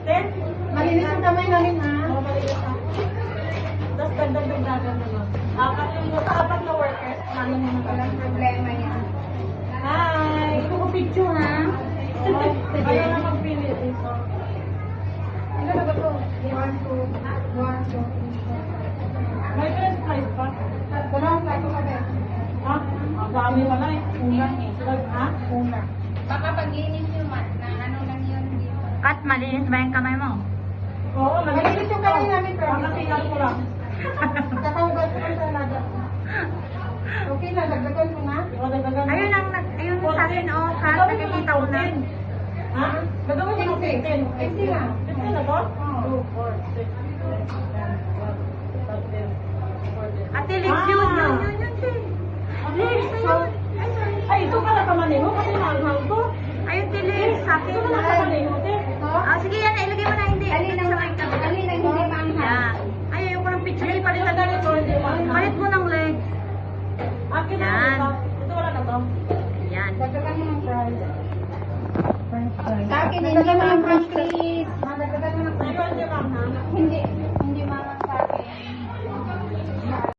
Ten? Malinis ang kamay namin, ha? Oo, malinis ha. Tapos dagdag-dagdagan naman. Apat na workers. Ano mo na Walang problema yan. Hi! Gusto ko picture, ha? Ayaw na magpili dito. Ano na ba ito? 1, 2, 1, 2. May first price pa. Dalawang plato ka din. Ha? Ang dami pala eh. Una. Ha? Una. Baka paglinis yung mat na ano lang yun dito. Kat, malinis ba yung kamay mo? Oo, Malinis yung kamay namin, pero Baka tingnan ko lang. kakahugas ko lang talaga. Okay na, dagdagan mo na. O, dagdagan mo. Ayun sa akin, oh, Kat, nakikita ko na. Ha? Dagdagan mo ng 15. 15 na. 15 na to? Oo. 2, 4, 6, 7, 8, 9, 10, 11, 12, 13. Ate, lips yun, yun. Ay, ito pala kamaniho kasi nanghang to. Ayun, Tilis, sa akin. Ito pala kamaniho, te. Ah, sige yan, ilagay mo na, hindi. Alin ang hindi maanghang. Yan. Ay, ayoko ng picture, Ay, palit palitan na ito, hindi manghang. Palit mo ng leg. Akin na Yan. ito. Ito wala na to. Yan. Dagdagan mo ng fries. French fries. Sa akin, hindi Dagdagan mo ng maanghang french fries. cream.